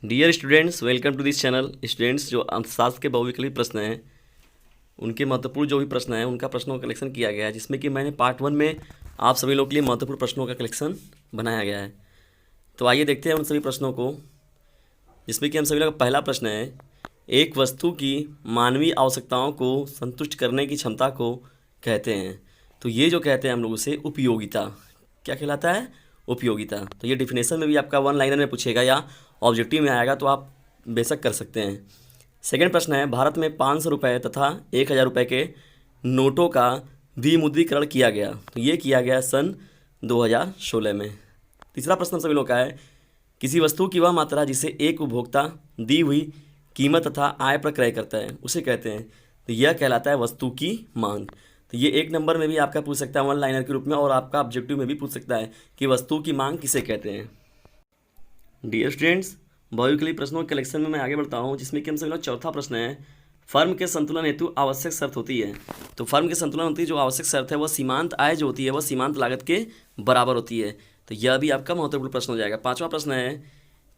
Dear students, welcome to this channel. Students, जो अर्थशास्त्र के बहुविकल्पी प्रश्न हैं उनके महत्वपूर्ण जो भी प्रश्न हैं उनका प्रश्नों का कलेक्शन किया गया है, जिसमें कि मैंने पार्ट 1 में आप सभी लोग के लिए महत्वपूर्ण प्रश्नों का कलेक्शन बनाया गया है। तो आइए देखते हैं उन सभी प्रश्नों को, जिसमें कि हम सभी लोग का पहला प्रश्न है, एक वस्तु की मानवीय आवश्यकताओं को संतुष्ट करने की क्षमता को कहते हैं। तो ये जो कहते हैं हम लोग उसे उपयोगिता, क्या कहलाता है? उपयोगिता। तो ये डिफिनेशन में भी आपका वन लाइनर में पूछेगा या ऑब्जेक्टिव में आएगा, तो आप बेशक कर सकते हैं। सेकंड प्रश्न है, भारत में 500 रुपये तथा 1000 रुपये के नोटों का विमुद्रीकरण किया गया। तो ये किया गया सन 2016 में। तीसरा प्रश्न सभी लोग का है, किसी वस्तु की वह मात्रा जिसे एक उपभोक्ता दी हुई कीमत तथा आय पर क्रय करता है उसे कहते हैं। तो यह कहलाता है वस्तु की मांग। तो ये एक नंबर में भी आपका पूछ सकता है वन लाइनर के रूप में, और आपका ऑब्जेक्टिव में भी पूछ सकता है कि वस्तु की मांग किसे कहते हैं। डियर स्टूडेंट्स, बहुविकल्पी प्रश्नों के कलेक्शन में मैं आगे बढ़ता हूँ, जिसमें कि हम सभी लोग चौथा प्रश्न है, फर्म के संतुलन हेतु आवश्यक शर्त होती है। तो फर्म के संतुलन होती है जो आवश्यक शर्त है वह सीमांत आय जो होती है वह सीमांत लागत के बराबर होती है। तो यह भी आपका महत्वपूर्ण प्रश्न हो जाएगा। पांचवा प्रश्न है,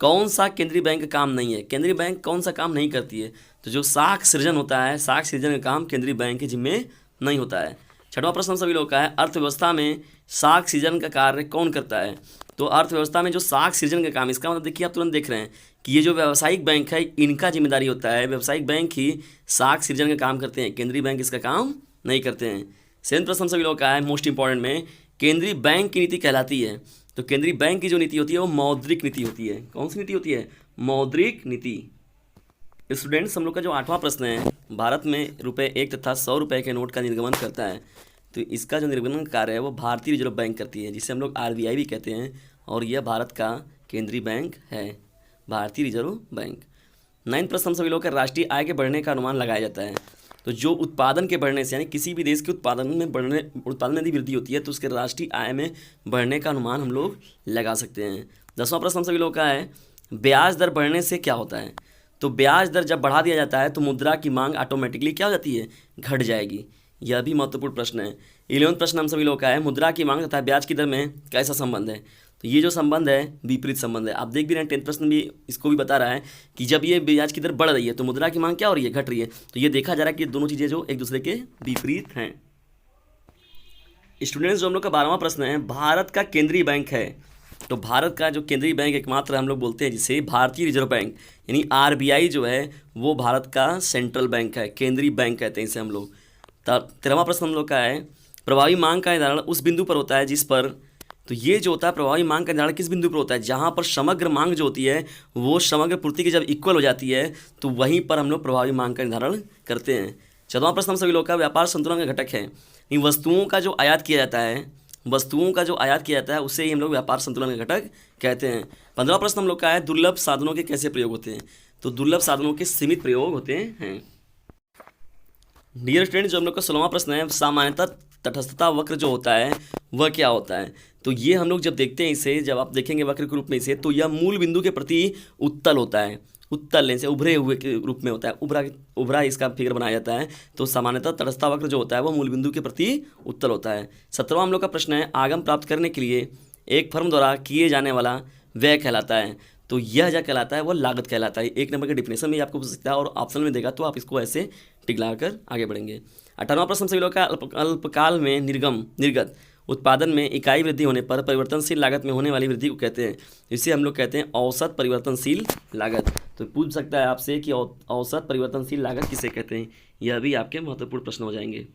कौन सा केंद्रीय बैंक काम नहीं है? केंद्रीय बैंक कौन सा काम नहीं करती है? तो जो साख सृजन होता है, साख सृजन का काम केंद्रीय बैंक के जिम्मे नहीं होता है। छठवां प्रश्न सभी लोग का है, अर्थव्यवस्था में साख सृजन का कार्य कौन करता है? तो अर्थव्यवस्था में जो साख सृजन का काम, इसका मतलब देखिए आप तुरंत देख रहे हैं कि ये जो व्यावसायिक बैंक है इनका जिम्मेदारी होता है, व्यावसायिक बैंक ही साख सृजन का काम करते हैं, केंद्रीय बैंक इसका काम नहीं करते हैं। सेवेंथ प्रश्न सभी लोग का है, मोस्ट इंपॉर्टेंट में, केंद्रीय बैंक की नीति कहलाती है। तो केंद्रीय बैंक की जो नीति होती है वो मौद्रिक नीति होती है। कौन सी नीति होती है? मौद्रिक नीति। स्टूडेंट्स, हम लोग का जो आठवां प्रश्न है, भारत में ₹1 तथा 100 रुपये के नोट का निर्गमन करता है। तो इसका जो निर्गमन कार्य है वो भारतीय रिजर्व बैंक करती है, जिसे हम लोग RBI भी कहते हैं, और यह भारत का केंद्रीय बैंक है, भारतीय रिजर्व बैंक। 9वां प्रश्न सभी लोग का, राष्ट्रीय आय के बढ़ने का अनुमान लगाया जाता है। तो जो उत्पादन के बढ़ने से, यानी किसी भी देश के उत्पादन में यदि वृद्धि होती है तो उसके राष्ट्रीय आय में बढ़ने का अनुमान हम लोग लगा सकते हैं। 10वां प्रश्न सभी लोग का है, ब्याज दर बढ़ने से क्या होता है? तो ब्याज दर जब बढ़ा दिया जाता है तो मुद्रा की मांग ऑटोमेटिकली क्या हो जाती है? घट जाएगी। यह भी महत्वपूर्ण प्रश्न है। 11वां प्रश्न हम सभी लोग का है, मुद्रा की मांग तथा ब्याज की दर में कैसा संबंध है? तो ये जो संबंध है विपरीत संबंध है। आप देख भी रहे हैं 10th प्रश्न भी इसको भी बता रहा है कि जब ये ब्याज की दर बढ़ रही है तो मुद्रा की मांग क्या हो रही है? घट रही है। तो ये देखा जा रहा है कि दोनों चीज़ें जो एक दूसरे के विपरीत हैं। स्टूडेंट्स, जो हम लोग का 12वां प्रश्न है, भारत का केंद्रीय बैंक है। तो भारत का जो केंद्रीय बैंक एकमात्र हम लोग बोलते हैं जिसे भारतीय रिजर्व बैंक, यानी RBI जो है वो भारत का सेंट्रल बैंक है, केंद्रीय बैंक कहते हैं इसे हम लोग। 13वां प्रश्न हम लोग का है, प्रभावी मांग का निर्धारण उस बिंदु पर होता है जिस पर, तो ये जो होता है प्रभावी मांग का निर्धारण किस बिंदु पर होता है? जहाँ पर समग्र मांग जो होती है वो समग्र पूर्ति की जब इक्वल हो जाती है तो वहीं पर हम लोग प्रभावी मांग का निर्धारण करते हैं। 14वां प्रश्न हम सभी लोग का, व्यापार संतुलन का घटक है। इन वस्तुओं का जो आयात किया जाता है, वस्तुओं का जो आयात किया जाता है उसे ही हम लोग व्यापार संतुलन का घटक कहते हैं। 15वां प्रश्न हम लोग का है, दुर्लभ साधनों के कैसे प्रयोग होते हैं? तो दुर्लभ साधनों के सीमित प्रयोग होते हैं। डियर स्टूडेंट, जो हम लोग का 16वां प्रश्न है, सामान्यतः तटस्थता वक्र जो होता है वह क्या होता है? तो ये हम लोग जब देखते हैं इसे, जब आप देखेंगे वक्र के रूप में इसे, तो यह मूल बिंदु के प्रति उत्तल होता है, उत्तल लेंस से उभरे हुए के रूप में होता है, उभरा इसका फिगर बनाया जाता है। तो सामान्यतः तटस्थता वक्र जो होता है वो मूल बिंदु के प्रति उत्तल होता है। 17वां हम लोग का प्रश्न है, आगम प्राप्त करने के लिए एक फर्म द्वारा किए जाने वाला व्यय कहलाता है। तो यह जो कहलाता है वो लागत कहलाता है। एक नंबर के डिफिनेशन में आपको पूछ सकता है, और ऑप्शन में देगा तो आप इसको ऐसे टिक लगाकर आगे बढ़ेंगे। 18वां प्रश्न सभी लोग का, अल्पकाल में निर्गत उत्पादन में इकाई वृद्धि होने पर परिवर्तनशील लागत में होने वाली वृद्धि को कहते हैं। इसे हम लोग कहते हैं औसत परिवर्तनशील लागत। तो पूछ सकता है आपसे कि औसत परिवर्तनशील लागत किसे कहते हैं? यह भी आपके महत्वपूर्ण प्रश्न हो जाएंगे।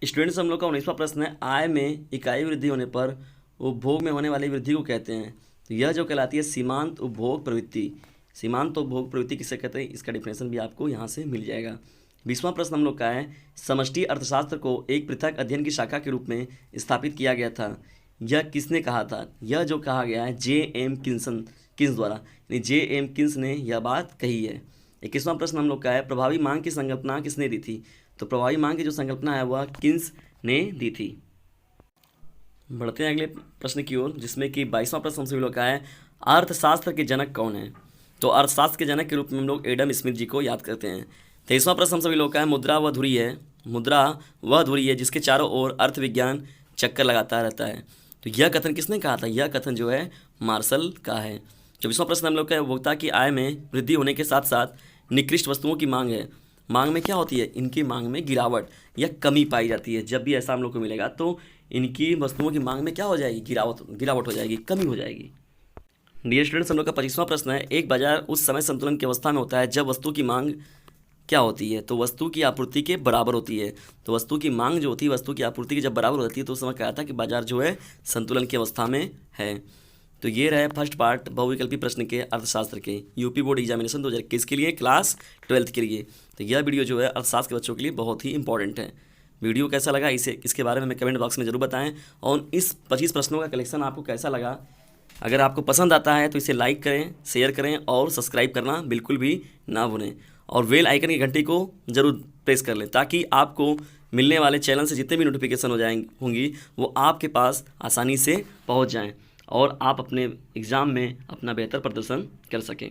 स्टूडेंट्स, हम लोग का 19वां प्रश्न है, आय में इकाई वृद्धि होने पर उपभोग में होने वाली वृद्धि को कहते हैं। तो यह जो कहलाती है सीमांत उपभोग प्रवृत्ति। सीमांत उपभोग प्रवृत्ति किसे कहते हैं? इसका डिफिनेशन भी आपको यहाँ से मिल जाएगा। 20वां प्रश्न हम लोग का है, समष्टि अर्थशास्त्र को एक पृथक अध्ययन की शाखा के रूप में स्थापित किया गया था, यह किसने कहा था? यह जो कहा गया है J.M. किन्स द्वारा, यानी J.M. किन्स ने यह बात कही है। 21वां प्रश्न हम लोग का है, प्रभावी मांग की संकल्पना किसने दी थी? तो प्रभावी मांग की जो संकल्पना है वह किन्स ने दी थी। बढ़ते हैं अगले प्रश्न की ओर, जिसमें कि 22वां प्रश्न हम सभी लोग का है, अर्थशास्त्र के जनक कौन है? तो अर्थशास्त्र के जनक के रूप में हम लोग एडम स्मिथ जी को याद करते हैं। 23वां प्रश्न हम सभी लोग का है, मुद्रा वह धुरी है जिसके चारों ओर अर्थविज्ञान चक्कर लगाता रहता है। तो यह कथन किसने कहा था? यह कथन जो है मार्शल का है। 24वां प्रश्न हम लोग का है, उपभोक्ता की आय में वृद्धि होने के साथ साथ निकृष्ट वस्तुओं की मांग है। मांग में क्या होती है? इनकी मांग में गिरावट या कमी पाई जाती है। जब भी ऐसा हम लोग को मिलेगा तो इनकी वस्तुओं की मांग में क्या हो जाएगी? गिरावट हो जाएगी, कमी हो जाएगी। डियर स्टूडेंट्स, हम लोग का 25वां प्रश्न है, एक बाजार उस समय संतुलन की अवस्था में होता है जब वस्तु की मांग क्या होती है? तो वस्तु की आपूर्ति के बराबर होती है। तो वस्तु की मांग जो होती है वस्तु की आपूर्ति की जब बराबर होती है तो उस समय क्या था कि बाजार जो है संतुलन की अवस्था में है। तो ये रहे फर्स्ट पार्ट बहुविकल्पी प्रश्न के अर्थशास्त्र के यूपी बोर्ड एग्जामिनेशन 2021 के लिए क्लास 12th के लिए। तो यह वीडियो जो है अर्थशास्त्र के बच्चों के लिए बहुत ही इंपॉर्टेंट है। वीडियो कैसा लगा इसके बारे में हमें कमेंट बॉक्स में ज़रूर बताएं, और इस 25 प्रश्नों का कलेक्शन आपको कैसा लगा। अगर आपको पसंद आता है तो इसे लाइक करें, शेयर करें और सब्सक्राइब करना बिल्कुल भी ना भूलें, और बेल आइकन की घंटी को ज़रूर प्रेस कर लें ताकि आपको मिलने वाले चैनल से जितने भी नोटिफिकेशन होंगी वो आपके पास आसानी से पहुंच जाएं और आप अपने एग्ज़ाम में अपना बेहतर प्रदर्शन कर सकें।